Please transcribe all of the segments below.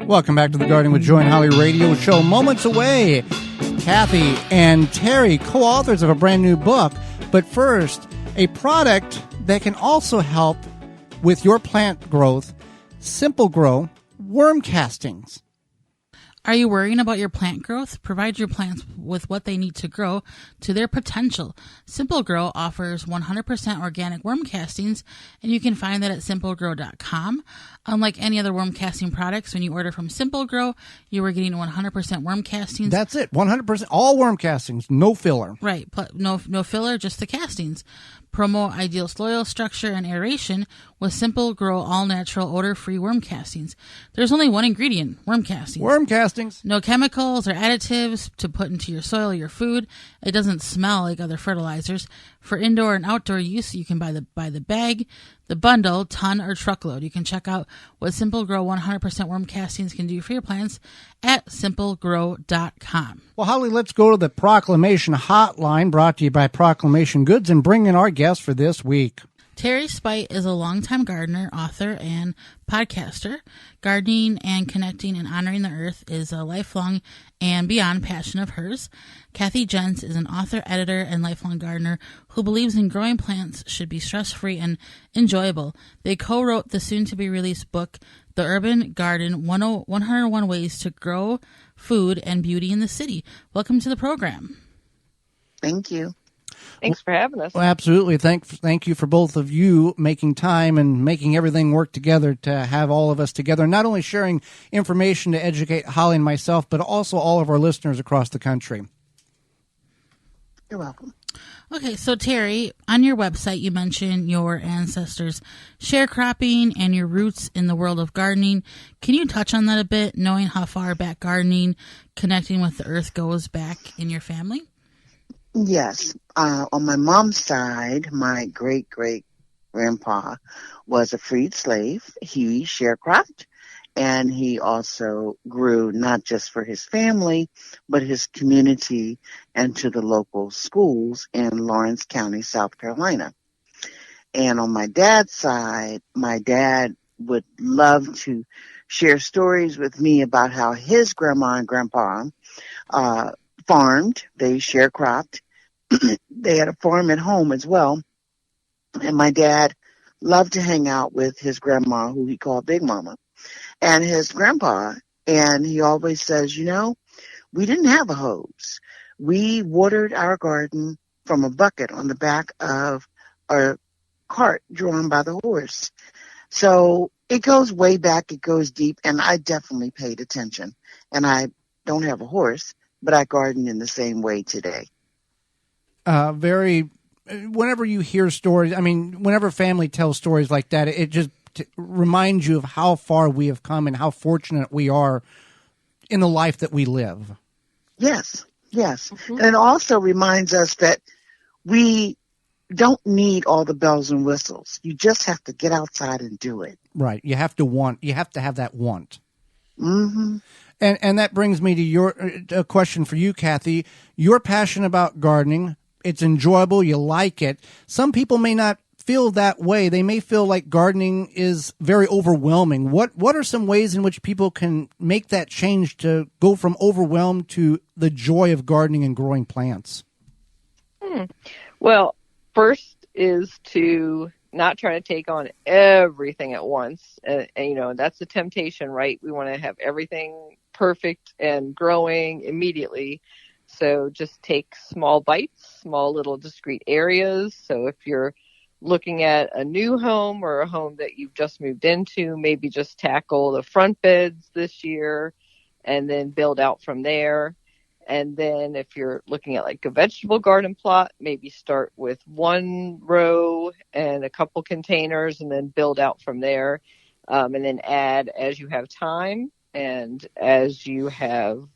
Welcome back to the Gardening with Joy and Holly radio show. Moments away, Kathy and Teri, co-authors of a brand new book. But first, a product that can also help with your plant growth, Simple Grow worm castings. Are you worrying about your plant growth? Provide your plants with what they need to grow to their potential. Simple Grow offers 100% organic worm castings, and you can find that at simplegrow.com. Unlike any other worm casting products, when you order from Simple Grow, you are getting 100% worm castings. That's it, 100%, all worm castings, no filler. Right, no filler, just the castings. Promote ideal soil structure and aeration with Simple Grow all-natural odor-free worm castings. There's only one ingredient, worm castings. Worm castings. No chemicals or additives to put into your soil or your food. It doesn't smell like other fertilizers. For indoor and outdoor use, you can buy the bag, the bundle, ton, or truckload. You can check out what Simple Grow 100% worm castings can do for your plants at simplegrow.com. Well, Holly, let's go to the Proclamation Hotline, brought to you by Proclamation Goods, and bring in our guest for this week. Teri Speight is a longtime gardener, author, and podcaster. Gardening and connecting and honoring the earth is a lifelong and beyond passion of hers. Kathy Jentz is an author, editor, and lifelong gardener who believes in growing plants should be stress-free and enjoyable. They co-wrote the soon-to-be-released book, The Urban Garden, 101 Ways to Grow Food and Beauty in the City. Welcome to the program. Thank you. Thanks for having us. Well, absolutely. Thank you for both of you making time and making everything work together to have all of us together, not only sharing information to educate Holly and myself, but also all of our listeners across the country. You're welcome. Okay, so Teri, on your website, you mentioned your ancestors' sharecropping and your roots in the world of gardening. Can you touch on that a bit, knowing how far back gardening, connecting with the earth goes back in your family? Yes. On my mom's side, my great-great-grandpa was a freed slave. He sharecropped, and he also grew not just for his family, but his community and to the local schools in Lawrence County, South Carolina. And on my dad's side, my dad would love to share stories with me about how his grandma and grandpa farmed. They sharecropped. They had a farm at home as well. And my dad loved to hang out with his grandma, who he called Big Mama, and his grandpa. And he always says, we didn't have a hose. We watered our garden from a bucket on the back of a cart drawn by the horse. So it goes way back. It goes deep. And I definitely paid attention. And I don't have a horse, but I garden in the same way today. Whenever you hear stories, whenever family tells stories like that, it just reminds you of how far we have come and how fortunate we are in the life that we live. Yes. Mm-hmm. And it also reminds us that we don't need all the bells and whistles. You just have to get outside and do it. Right. You have to have that want. Mm-hmm. And that brings me to a question for you, Kathy. You're passionate about gardening. It's enjoyable. You like it. Some people may not feel that way. They may feel like gardening is very overwhelming. What are some ways in which people can make that change to go from overwhelmed to the joy of gardening and growing plants? Well, first is to not try to take on everything at once. And that's the temptation, right? We want to have everything perfect and growing immediately. So just take small bites, small little discrete areas. So if you're looking at a new home or a home that you've just moved into, maybe just tackle the front beds this year and then build out from there. And then if you're looking at like a vegetable garden plot, maybe start with one row and a couple containers and then build out from there. And then add as you have time and as you have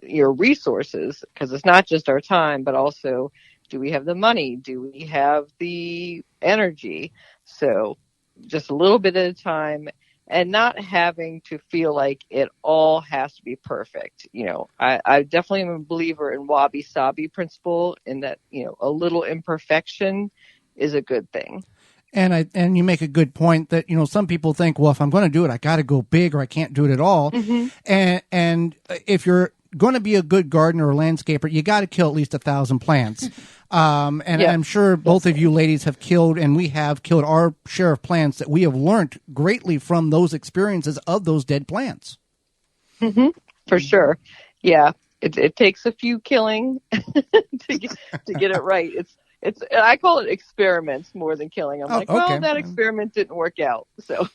your resources, because it's not just our time, but also do we have the money? Do we have the energy? So just a little bit at a time and not having to feel like it all has to be perfect. I definitely am a believer in wabi-sabi principle in that, a little imperfection is a good thing. And you make a good point that, some people think, well, if I'm going to do it, I got to go big or I can't do it at all. Mm-hmm. And if you're going to be a good gardener or landscaper, you got to kill at least 1,000 plants. I'm sure both of you ladies have killed, and we have killed our share of plants that we have learned greatly from those experiences of those dead plants. Mm-hmm. For sure. Yeah. It takes a few killing to get it right. It's I call it experiments more than killing. I'm well, that experiment didn't work out. So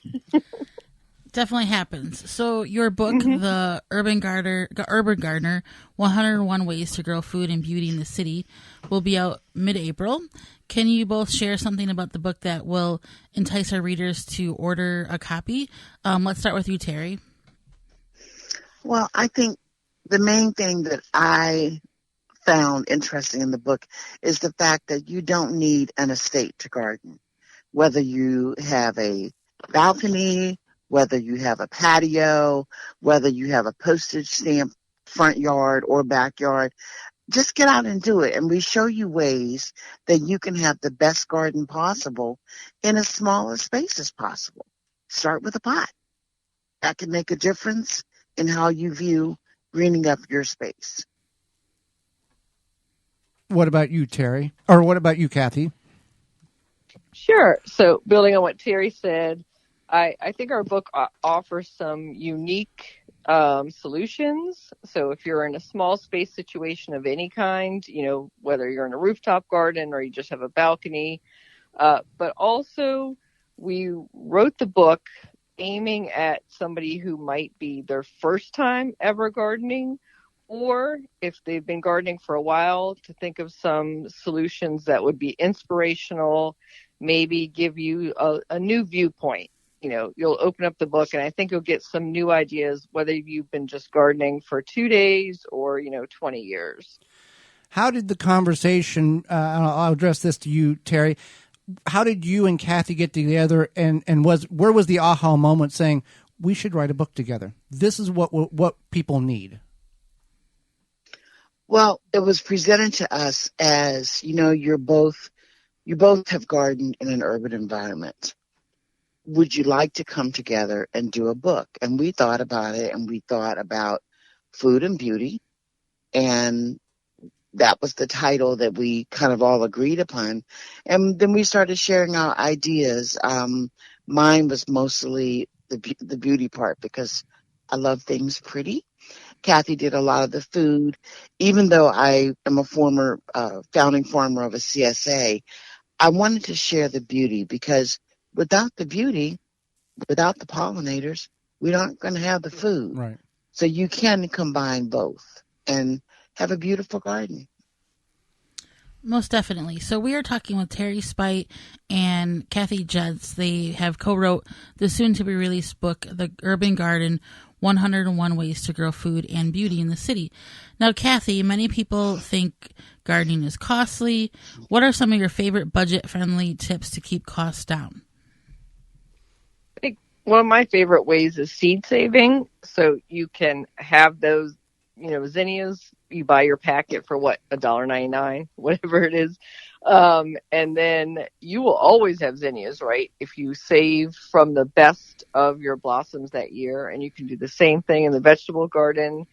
definitely happens. So your book, The Urban Gardener, 101 Ways to Grow Food and Beauty in the City, will be out mid-April. Can you both share something about the book that will entice our readers to order a copy? Let's start with you, Teri. Well, I think the main thing that I found interesting in the book is the fact that you don't need an estate to garden. Whether you have a balcony, whether you have a patio, whether you have a postage stamp front yard or backyard, just get out and do it. And we show you ways that you can have the best garden possible in as small a space as possible. Start with a pot. That can make a difference in how you view greening up your space. What about you, Teri? Or what about you, Kathy? Sure. So building on what Teri said, I think our book offers some unique solutions. So if you're in a small space situation of any kind, whether you're in a rooftop garden or you just have a balcony, but also we wrote the book aiming at somebody who might be their first time ever gardening, or if they've been gardening for a while, to think of some solutions that would be inspirational, maybe give you a new viewpoint. You'll open up the book and I think you'll get some new ideas, whether you've been just gardening for 2 days or, 20 years. How did the conversation, I'll address this to you, Teri, how did you and Kathy get together, and where was the aha moment saying, we should write a book together? This is what people need. Well, it was presented to us as, you both have gardened in an urban environment. Would you like to come together and do a book? And we thought about it, and we thought about food and beauty, and that was the title that we kind of all agreed upon. And then we started sharing our ideas. Mine was mostly the beauty part because I love things pretty. Kathy did a lot of the food. Even though I am a former founding farmer of a CSA, I wanted to share the beauty because without the beauty, without the pollinators, we aren't going to have the food. Right. So you can combine both and have a beautiful garden. Most definitely. So we are talking with Teri Speight and Kathy Jentz. They have co-wrote the soon-to-be-released book, The Urban Garden, 101 Ways to Grow Food and Beauty in the City. Now, Kathy, many people think gardening is costly. What are some of your favorite budget-friendly tips to keep costs down? I think one of my favorite ways is seed saving. So you can have those, zinnias. You buy your packet for $1.99, whatever it is. And then you will always have zinnias, right? If you save from the best of your blossoms that year, and you can do the same thing in the vegetable garden.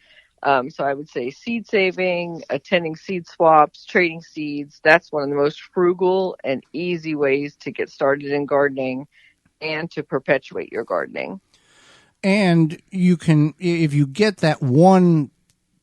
So I would say seed saving, attending seed swaps, trading seeds. That's one of the most frugal and easy ways to get started in gardening and to perpetuate your gardening. And you can, if you get that one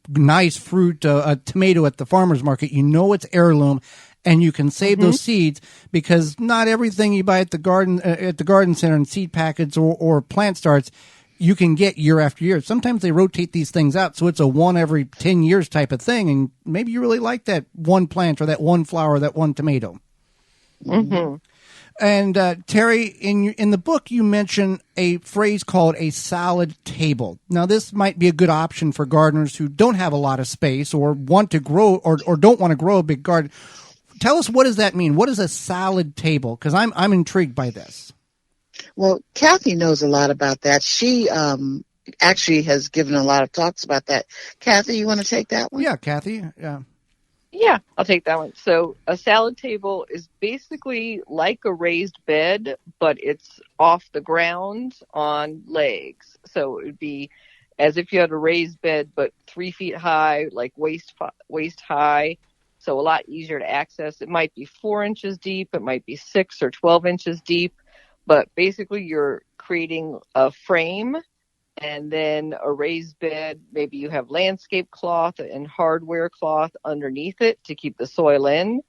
nice fruit, a tomato at the farmer's market, it's heirloom, and you can save those seeds, because not everything you buy at the garden center in seed packets or plant starts you can get year after year. Sometimes they rotate these things out, so it's a one every 10 years type of thing, and maybe you really like that one plant or that one flower or that one tomato. Mm-hmm. And Teri, in the book, you mention a phrase called a salad table. Now, this might be a good option for gardeners who don't have a lot of space or want to grow or don't want to grow a big garden. Tell us, what does that mean? What is a salad table? Because I'm intrigued by this. Well, Kathy knows a lot about that. She actually has given a lot of talks about that. Kathy, you want to take that one? Yeah, Kathy. Yeah. Yeah, I'll take that one. So a salad table is basically like a raised bed, but it's off the ground on legs. So it would be as if you had a raised bed, but 3 feet high, like waist high. So a lot easier to access. It might be 4 inches deep. It might be 6 or 12 inches deep. But basically, you're creating a frame and then a raised bed. Maybe you have landscape cloth and hardware cloth underneath it to keep the soil in.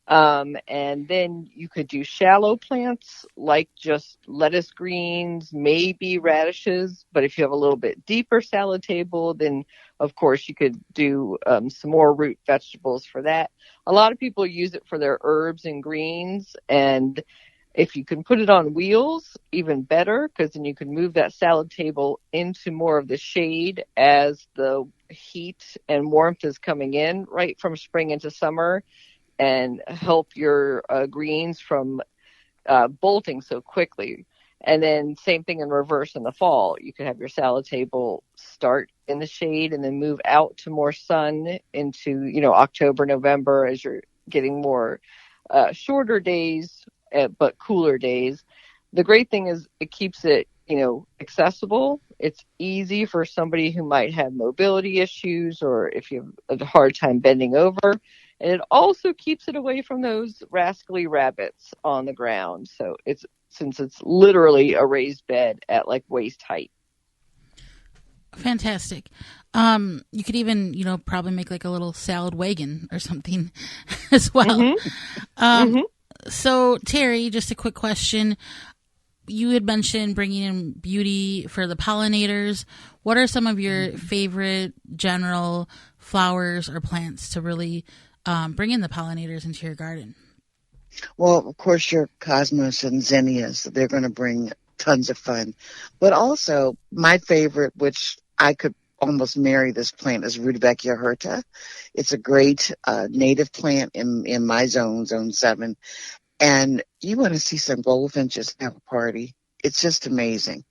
And then you could do shallow plants like just lettuce greens, maybe radishes. But if you have a little bit deeper salad table, then of course you could do some more root vegetables for that. A lot of people use it for their herbs and greens, and if you can put it on wheels, even better, because then you can move that salad table into more of the shade as the heat and warmth is coming in right from spring into summer, and help your greens from bolting so quickly. And then same thing in reverse in the fall. You can have your salad table start in the shade and then move out to more sun into, October, November, as you're getting more shorter days, but cooler days. The great thing is it keeps it, accessible. It's easy for somebody who might have mobility issues or if you have a hard time bending over. And it also keeps it away from those rascally rabbits on the ground. So since it's literally a raised bed at like waist height. Fantastic. You could even, probably make like a little salad wagon or something as well. Mm-hmm. So, Teri, just a quick question. You had mentioned bringing in beauty for the pollinators. What are some of your favorite general flowers or plants to really bring in the pollinators into your garden? Well, of course, your cosmos and zinnias, they're going to bring tons of fun. But also, my favorite, which I could almost marry this plant, is Rudbeckia hirta. It's a great native plant in my zone 7. And you want to see some goldfinches have a party. It's just amazing.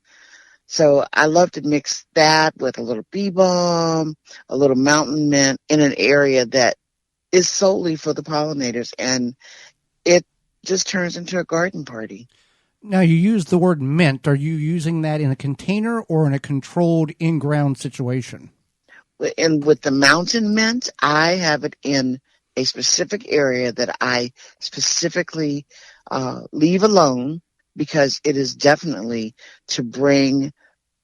So I love to mix that with a little bee balm, a little mountain mint in an area that is solely for the pollinators. And it just turns into a garden party. Now, you use the word mint. Are you using that in a container or in a controlled in-ground situation? And with the mountain mint, I have it in a specific area that I specifically leave alone because it is definitely to bring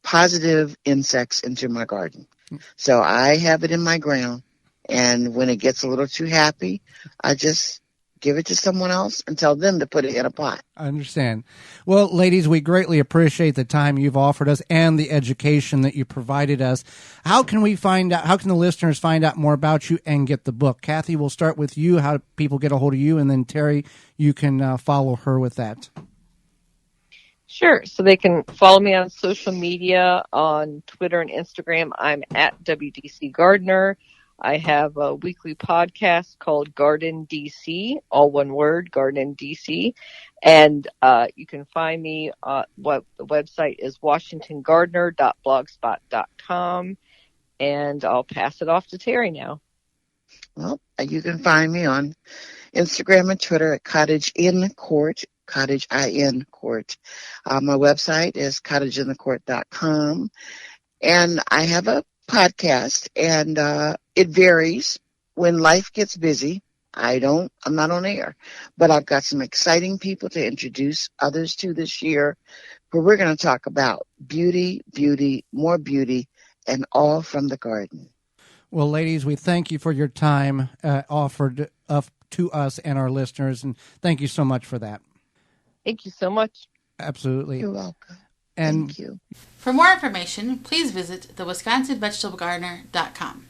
positive insects into my garden. So I have it in my ground, and when it gets a little too happy, I just give it to someone else and tell them to put it in a pot. I understand. Well, ladies, we greatly appreciate the time you've offered us and the education that you provided us. How can the listeners find out more about you and get the book? Kathy, we'll start with you. How do people get a hold of you? And then Teri, you can follow her with that. Sure. So they can follow me on social media on Twitter and Instagram. I'm at WDC Gardener. I have a weekly podcast called Garden DC, all one word, Garden DC. And you can find me, the website is washingtongardener.blogspot.com. And I'll pass it off to Teri now. Well, you can find me on Instagram and Twitter at Cottage in Court, Cottage IN Court. My website is cottageinthecourt.com. And I have a podcast, and it varies. When life gets busy, I'm not on air, but I've got some exciting people to introduce others to this year, where we're going to talk about beauty, more beauty, and all from the garden. Well, ladies, we thank you for your time offered to us and our listeners, and thank you so much for that. Thank you so much. Absolutely. You're welcome. And thank you. For more information, please visit thewisconsinvegetablegardener.com.